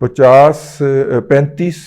35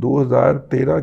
2013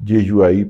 JUI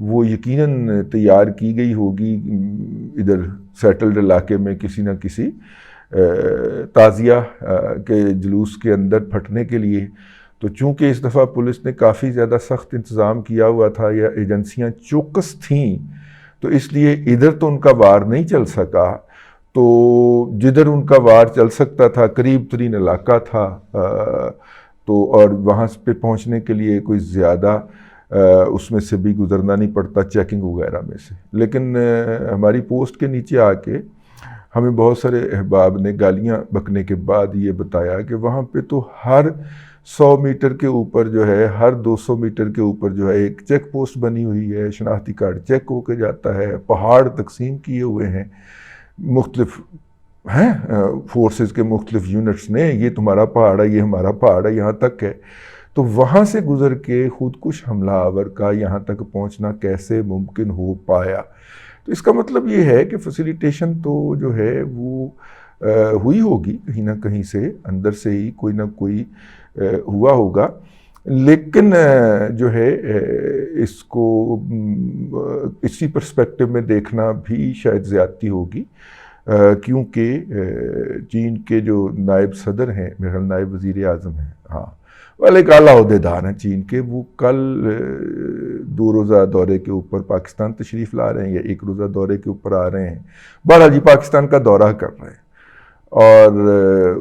وہ یقیناً تیار کی گئی ہوگی ادھر سیٹلڈ علاقے میں کسی نہ کسی تعزیہ کے جلوس کے اندر پھٹنے کے لیے. تو چونکہ اس دفعہ پولیس نے کافی زیادہ سخت انتظام کیا ہوا تھا یا ایجنسیاں چوکس تھیں، تو اس لیے ادھر تو ان کا وار نہیں چل سکا. تو جدھر ان کا وار چل سکتا تھا قریب ترین علاقہ تھا، تو اور وہاں پہ پہنچنے کے لیے کوئی زیادہ اس میں سے بھی گزرنا نہیں پڑتا چیکنگ وغیرہ میں سے. لیکن ہماری پوسٹ کے نیچے آ کے ہمیں بہت سارے احباب نے گالیاں بکنے کے بعد یہ بتایا کہ وہاں پہ تو ہر 100 میٹر کے اوپر جو ہے، ہر 200 میٹر کے اوپر جو ہے ایک چیک پوسٹ بنی ہوئی ہے، شناختی کارڈ چیک ہو کے جاتا ہے، پہاڑ تقسیم کیے ہوئے ہیں مختلف ہیں فورسز کے مختلف یونٹس نے، یہ تمہارا پہاڑ ہے، یہ ہمارا پہاڑ ہے، یہاں تک ہے. تو وہاں سے گزر کے خودکش حملہ آور کا یہاں تک پہنچنا کیسے ممکن ہو پایا؟ تو اس کا مطلب یہ ہے کہ فیسیلیٹیشن تو جو ہے وہ ہوئی ہوگی کہیں نہ کہیں سے، اندر سے ہی کوئی نہ کوئی ہوا ہوگا. لیکن جو ہے اس کو اسی پرسپیکٹو میں دیکھنا بھی شاید زیادتی ہوگی، کیونکہ چین کے جو نائب صدر ہیں، میرا خیال نائب وزیر اعظم ہیں، ہاں والے ایک اعلیٰ عہدیدار ہیں چین کے، وہ کل 2 روزہ دورے کے اوپر پاکستان تشریف لا رہے ہیں یا 1 روزہ دورے کے اوپر آ رہے ہیں. بہرحال جی پاکستان کا دورہ کر رہے ہیں، اور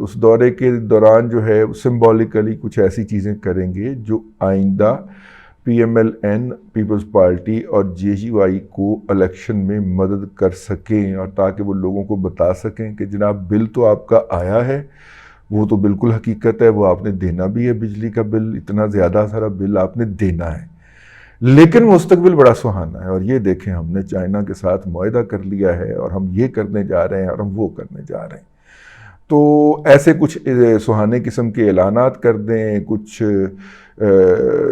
اس دورے کے دوران جو ہے سمبولیکلی کچھ ایسی چیزیں کریں گے جو آئندہ P M L N Peoples Party اور جے یو آئی کو الیکشن میں مدد کر سکیں، اور تاکہ وہ لوگوں کو بتا سکیں کہ جناب بل تو آپ کا آیا ہے، وہ تو بالکل حقیقت ہے، وہ آپ نے دینا بھی ہے، بجلی کا بل اتنا زیادہ سارا بل آپ نے دینا ہے، لیکن مستقبل بڑا سہانا ہے. اور یہ دیکھیں ہم نے چائنا کے ساتھ معاہدہ کر لیا ہے، اور ہم یہ کرنے جا رہے ہیں اور ہم وہ کرنے جا رہے ہیں. تو ایسے کچھ سہانے قسم کے اعلانات کر دیں، کچھ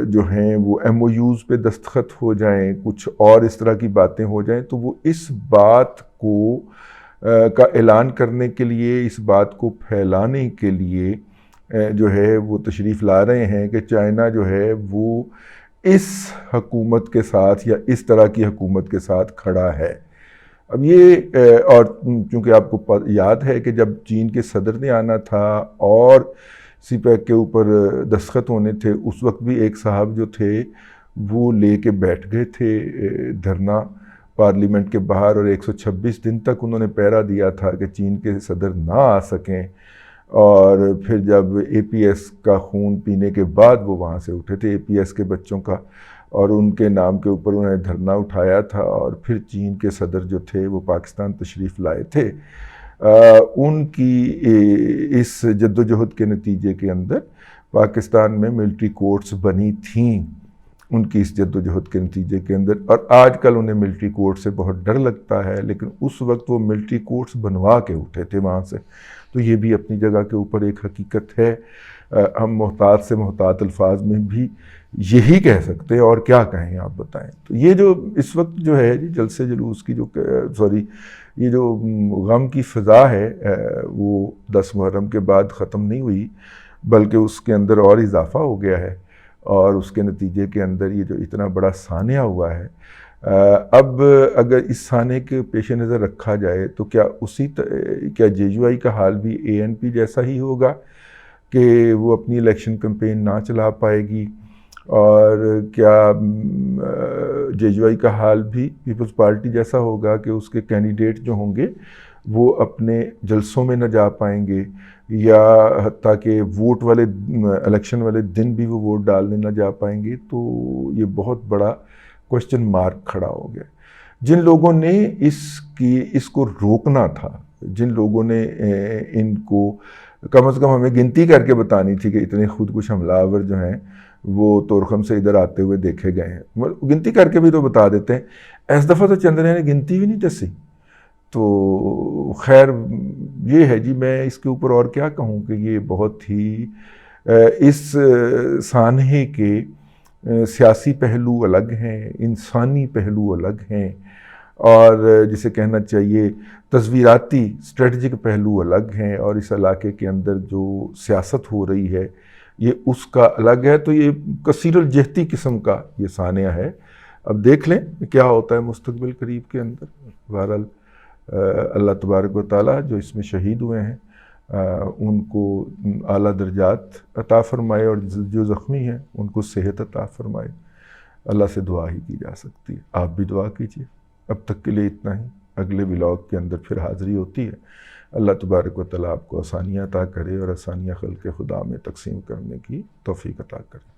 جو ہیں وہ ایم او یوز پہ دستخط ہو جائیں، کچھ اور اس طرح کی باتیں ہو جائیں، تو وہ اس بات کو کا اعلان کرنے کے لیے، اس بات کو پھیلانے کے لیے جو ہے وہ تشریف لا رہے ہیں کہ چائنا جو ہے وہ اس حکومت کے ساتھ یا اس طرح کی حکومت کے ساتھ کھڑا ہے. اب یہ اور چونکہ آپ کو یاد ہے کہ جب چین کے صدر نے آنا تھا اور سی پیک کے اوپر دستخط ہونے تھے، اس وقت بھی ایک صاحب جو تھے وہ لے کے بیٹھ گئے تھے دھرنا پارلیمنٹ کے باہر، اور 126 دن تک انہوں نے پہرا دیا تھا کہ چین کے صدر نہ آ سکیں. اور پھر جب اے پی ایس کا خون پینے کے بعد وہ وہاں سے اٹھے تھے، اے پی ایس کے بچوں کا، اور ان کے نام کے اوپر انہوں نے دھرنا اٹھایا تھا، اور پھر چین کے صدر جو تھے وہ پاکستان تشریف لائے تھے. ان کی اس جدوجہد کے نتیجے کے اندر پاکستان میں ملٹری کورٹس بنی تھیں، ان کی اس جدوجہد کے نتیجے کے اندر. اور آج کل انہیں ملٹری کورٹ سے بہت ڈر لگتا ہے، لیکن اس وقت وہ ملٹری کورٹس بنوا کے اٹھے تھے وہاں سے. تو یہ بھی اپنی جگہ کے اوپر ایک حقیقت ہے. ہم محتاط سے محتاط الفاظ میں بھی یہی کہہ سکتے ہیں، اور کیا کہیں آپ بتائیں. تو یہ جو اس وقت جو ہے جلسے جلوس کی یہ جو غم کی فضا ہے، وہ 10 محرم کے بعد ختم نہیں ہوئی، بلکہ اس کے اندر اور اضافہ ہو گیا ہے، اور اس کے نتیجے کے اندر یہ جو اتنا بڑا سانحہ ہوا ہے. اب اگر اس سانحے کے پیش نظر رکھا جائے تو کیا جے یو آئی کا حال بھی اے این پی جیسا ہی ہوگا کہ وہ اپنی الیکشن کمپین نہ چلا پائے گی؟ اور کیا جے یو آئی کا حال بھی پیپلز پارٹی جیسا ہوگا کہ اس کے کینڈیڈیٹ جو ہوں گے وہ اپنے جلسوں میں نہ جا پائیں گے، یا حتیٰ کہ ووٹ والے الیکشن والے دن بھی وہ ووٹ ڈالنے نہ جا پائیں گے؟ تو یہ بہت بڑا کوشچن مارک کھڑا ہو گیا. جن لوگوں نے اس کو روکنا تھا، جن لوگوں نے ان کو کم از کم ہمیں گنتی کر کے بتانی تھی کہ اتنے خودکش حملہ آور جو ہیں وہ تورخم سے ادھر آتے ہوئے دیکھے گئے ہیں، گنتی کر کے بھی تو بتا دیتے ہیں. اس دفعہ تو چندریہ نے گنتی بھی نہیں دسی. تو خیر یہ ہے جی، میں اس کے اوپر اور کیا کہوں کہ یہ بہت ہی اس سانحے کے سیاسی پہلو الگ ہیں، انسانی پہلو الگ ہیں، اور جسے کہنا چاہیے تصویراتی اسٹریٹجک پہلو الگ ہیں، اور اس علاقے کے اندر جو سیاست ہو رہی ہے یہ اس کا الگ ہے. تو یہ کثیر الجہتی قسم کا یہ سانحہ ہے. اب دیکھ لیں کیا ہوتا ہے مستقبل قریب کے اندر. بہرحال اللہ تبارک و تعالیٰ جو اس میں شہید ہوئے ہیں ان کو اعلیٰ درجات عطا فرمائے، اور جو زخمی ہیں ان کو صحت عطا فرمائے. اللہ سے دعا ہی کی جا سکتی ہے. آپ بھی دعا کیجیے. اب تک کے لیے اتنا ہی. اگلے ولاگ کے اندر پھر حاضری ہوتی ہے. اللہ تبارک و تعالیٰ آپ کو آسانیاں عطا کرے اور آسانیاں خلق خدا میں تقسیم کرنے کی توفیق عطا کرے.